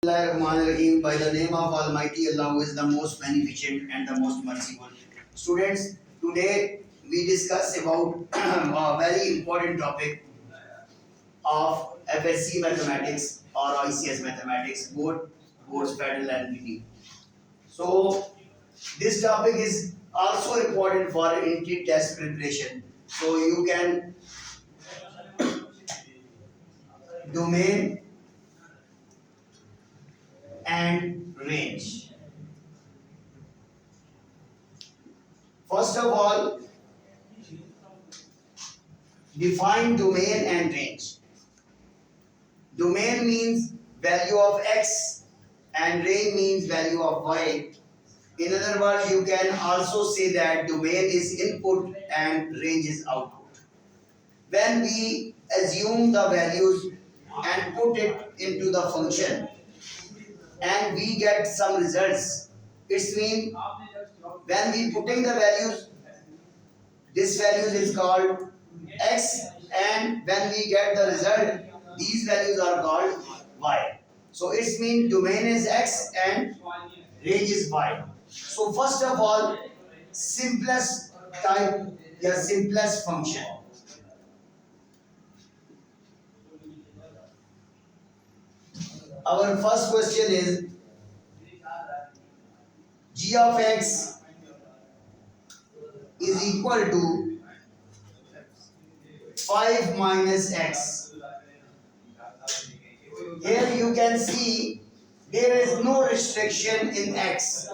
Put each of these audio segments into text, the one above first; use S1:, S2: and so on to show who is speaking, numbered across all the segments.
S1: Bismillahirrahmanirrahim. By the name of Almighty Allah, who is the most beneficent and the most merciful. Students, today we discuss about a very important topic of FSC mathematics or ICS mathematics, both boards federal and BT. So this topic is also important for entry test preparation. So you can domain and range. First of all, define domain and range. Domain means value of x and range means value of y. In other words, you can also say that domain is input and range is output. When we assume the values and put it into the function and we get some results, it means when we putting the values, this value is called x, and when we get the result, these values are called y. So it means domain is x and range is y. So first of all, simplest type, your simplest function. Our first question is g of x is equal to 5 minus x. Here you can see there is no restriction in x.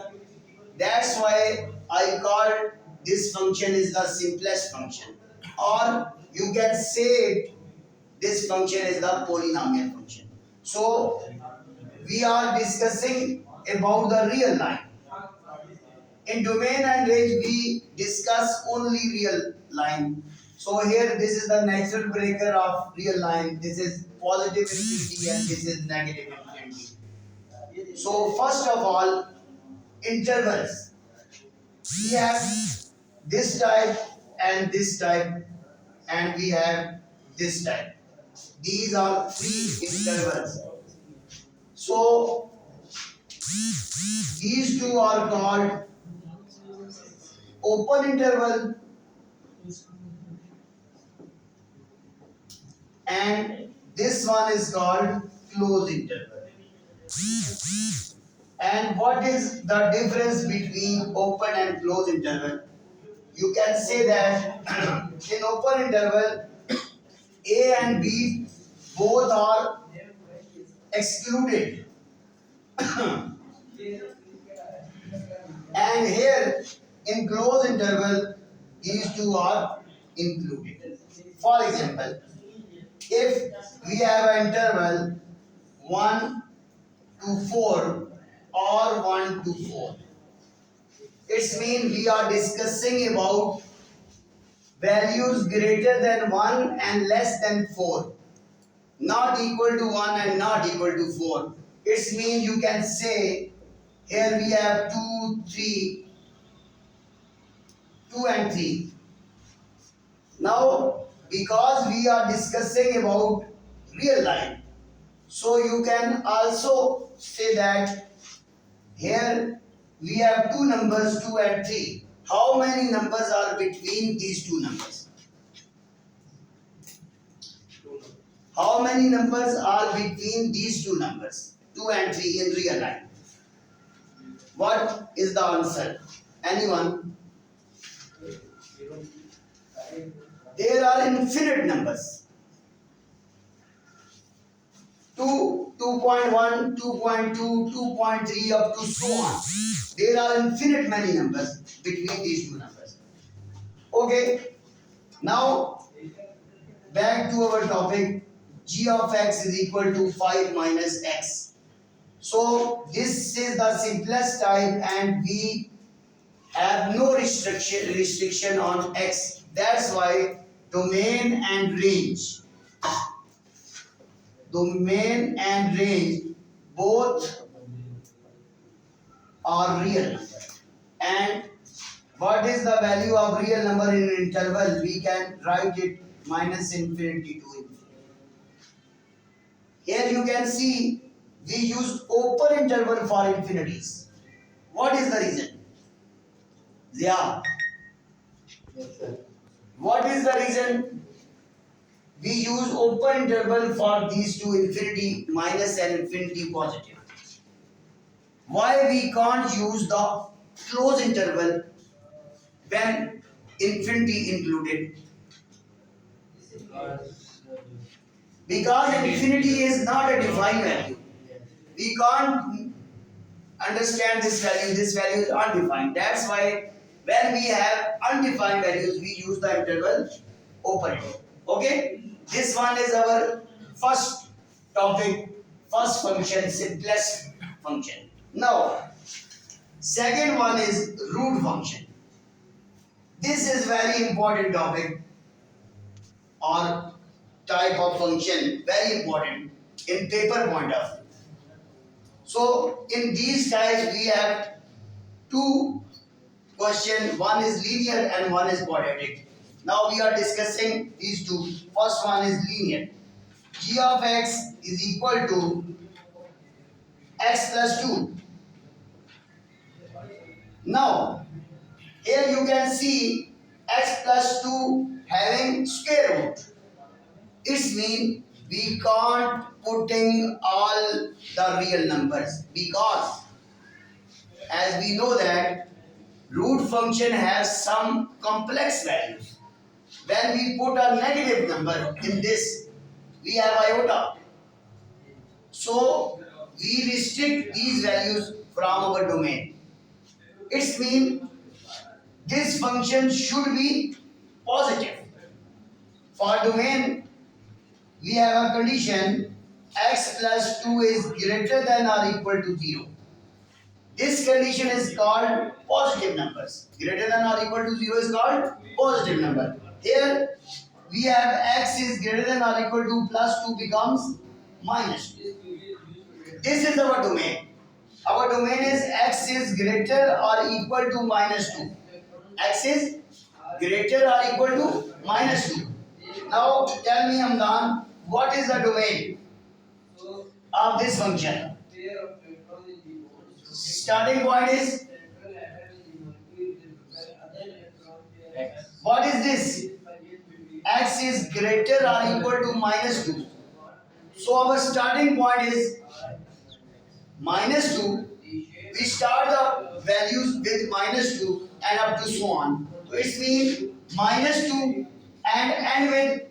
S1: That's why I call this function is the simplest function. Or you can say this function is the polynomial function. So we are discussing about the real line. In domain and range we discuss only real line. So here this is the natural breaker of real line. This is positive infinity and this is negative infinity. So first of all, intervals. We have this type and this type and we have this type. These are three intervals. So these two are called open interval and this one is called closed interval. And what is the difference between open and closed interval? You can say that in open interval, A and B both are excluded. And here in closed interval, these two are included. For example, if we have an interval 1 to 4 or 1 to 4, it means we are discussing about values greater than 1 and less than 4, not equal to 1 and not equal to 4. It means you can say here we have 2, 3, 2 and 3. Now because we are discussing about real line, so you can also say that here we have two numbers 2 and 3. How many numbers are between these two numbers? How many numbers are between these two numbers 2 and 3 in real line? What is the answer? Anyone? There are infinite numbers. 2, 2.1, 2.2, 2.3 up to so on. There are infinite many numbers between these two numbers. Okay. Now back to our topic. G of x is equal to 5 minus x. So this is the simplest type and we have no restriction on x. That's why domain and range both are real. And what is the value of real number in interval? We can write it minus infinity to infinity. Here you can see we use open interval for infinities. What is the reason? Yeah.
S2: Yes, sir.
S1: What is the reason we use open interval for these two, infinity minus and infinity positive? Why we can't use the close interval when infinity included?
S2: Because,
S1: Because infinity is not a defined value.
S2: yes.
S1: We can't understand this value is undefined. That's why when we have undefined values, we use the interval open. Okay? This one is our first topic, first function, simplest function. Now, second one is root function. This is very important topic or type of function, very important in paper point of view. So in these types we have two questions, one is linear and one is quadratic. Now we are discussing these two. First one is linear. G of x is equal to x plus 2. Now here you can see x plus 2 having square root. It means we can't putting all the real numbers because as we know that root function has some complex values. When we put a negative number in this, we have iota. So we restrict these values from our domain. It means this function should be positive. For domain, we have a condition x plus 2 is greater than or equal to 0. This condition is called positive numbers. Greater than or equal to 0 is called positive number. Here we have x is greater than or equal to plus 2 becomes minus 2. This is our domain. Our domain is x is greater or equal to minus 2. X is greater or equal to minus 2. Now tell me Hamdan, what is the domain of this function? Starting point is
S2: X.
S1: what is this? X is greater or equal to minus 2. So our starting point is minus 2. We start the values with minus 2 and up to so on. So it means minus 2 and end with,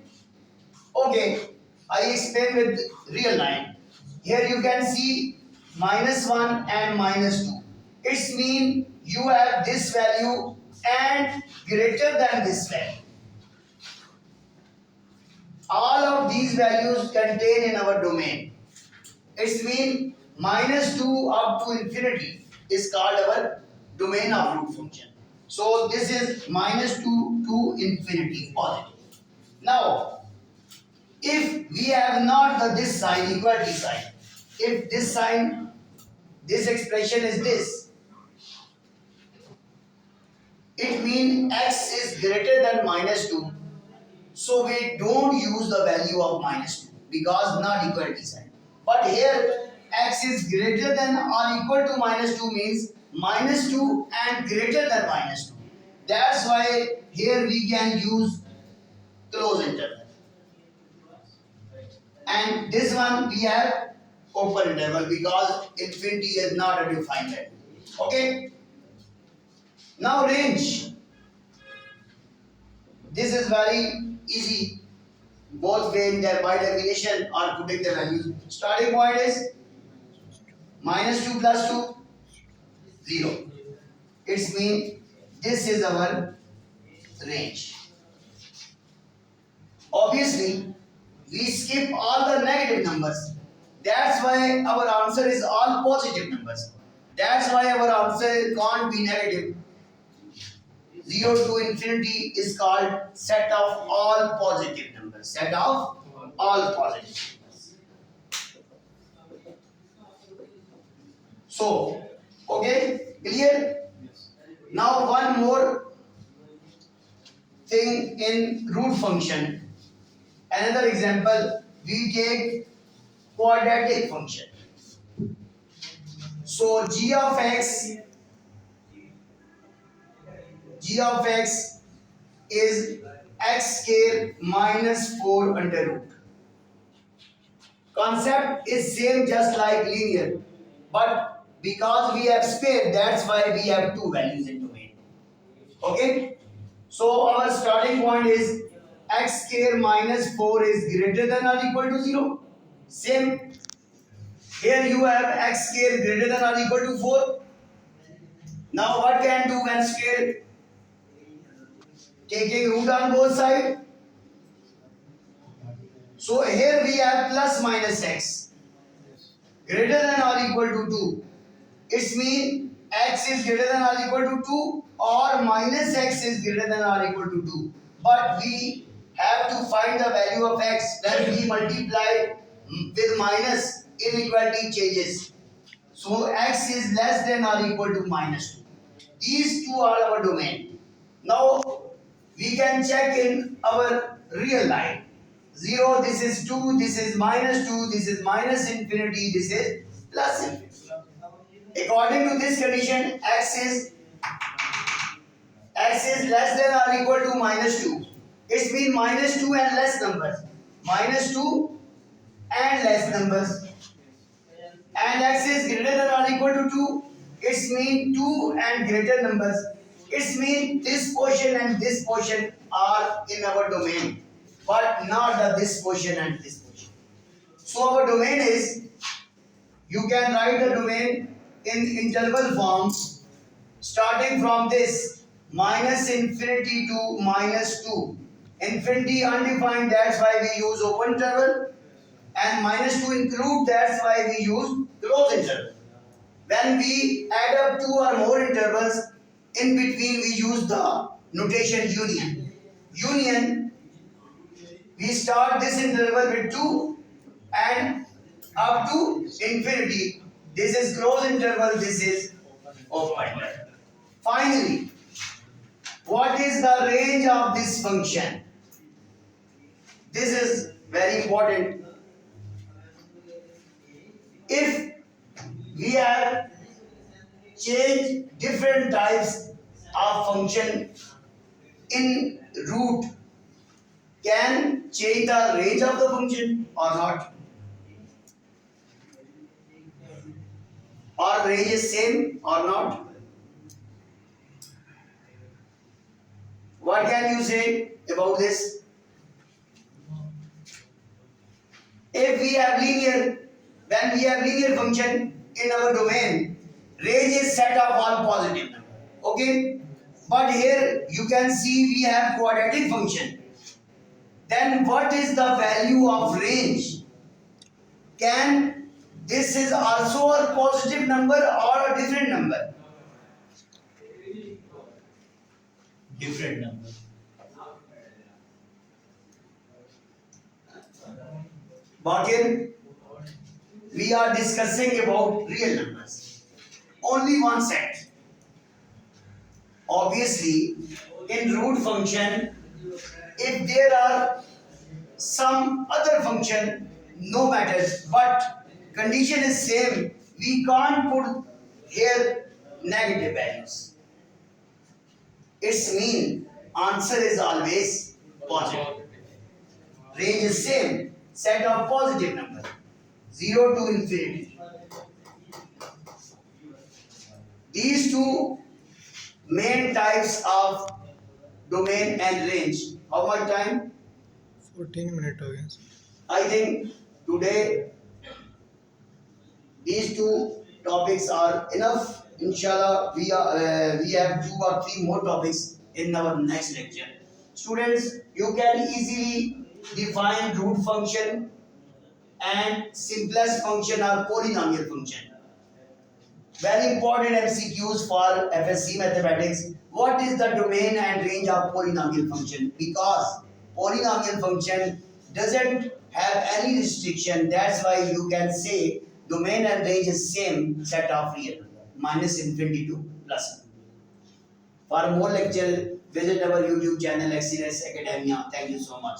S1: okay, I explain with real line. Here you can see minus 1 and minus 2. It means you have this value and greater than this value. All of these values contained in our domain. It means minus 2 up to infinity is called our domain of root function. So this is minus 2 to infinity positive. Now, if we have not this sign, equality sign, if this sign, this expression is this, it means x is greater than minus 2. So we don't use the value of minus 2 because not equality sign. But here x is greater than or equal to minus 2 means minus 2 and greater than minus 2. That's why here we can use close interval. And this one we have open interval because infinity is not a defined value. Okay? Now range. This is very easy. Both way in their by definition are putting the values. Starting point is minus 2 plus 2, 0. It means this is our range. Obviously, we skip all the negative numbers. That's why our answer is all positive numbers. That's why our answer can't be negative. 0 to infinity is called set of all positive numbers. Set of all positive numbers. So, okay, clear? Now one more thing in root function. Another example, we take quadratic function. So g of x is x square minus 4 under root. Concept is same just like linear, but because we have square, that's why we have two values in domain. Okay, so our starting point is x square minus 4 is greater than or equal to 0. Same here, you have x square greater than or equal to 4. Now what can do when square? Taking root on both sides. So here we have plus minus x greater than or equal to 2. It means x is greater than or equal to 2 or minus x is greater than or equal to 2. But we have to find the value of x. When we multiply with minus, inequality changes. So x is less than or equal to minus 2. These two are our domain. Now we can check in our real life. 0, this is 2, this is minus 2, this is minus infinity, this is plus infinity. According to this condition, x is less than or equal to minus 2. It means minus 2 and less numbers. Minus 2 and less numbers. And x is greater than or equal to 2. It means 2 and greater numbers. It means this portion and this portion are in our domain, but not this portion and this portion. So our domain is, you can write the domain in interval form, starting from this minus infinity to minus 2. Infinity undefined, that's why we use open interval, and minus 2 include, that's why we use closed interval. When we add up 2 or more intervals, in between we use the notation union. Union, we start this interval with 2 and up to infinity. This is closed interval, this is open interval. Finally, what is the range of this function? This is very important. If we have changed different types of function in root, can change the range of the function or not? Or range is same or not? What can you say about this? If we have linear, when we have linear function in our domain, range is set of all positive numbers. Okay, but here you can see we have quadratic function. Then what is the value of range? Can this is also a positive number or a different number?
S2: Different number.
S1: But here we are discussing about real numbers. Only one set. Obviously, in root function, if there are some other function, no matter, but condition is same, we can't put here negative values. It's mean answer is always positive. Range is same, set of positive number, 0 to infinity. These two main types of domain and range. How much time?
S3: 14 minutes हो गए.
S1: I think today these two topics are enough. Inshallah, we have 2 or 3 more topics in our next lecture. Students, you can easily define root function and simplest function or polynomial function. Very important MCQs for FSC mathematics. What is the domain and range of polynomial function? Because polynomial function doesn't have any restriction. That's why you can say domain and range is same set of real minus infinity to plus. For more lecture, visit our YouTube channel Excellence Academia. Thank you so much.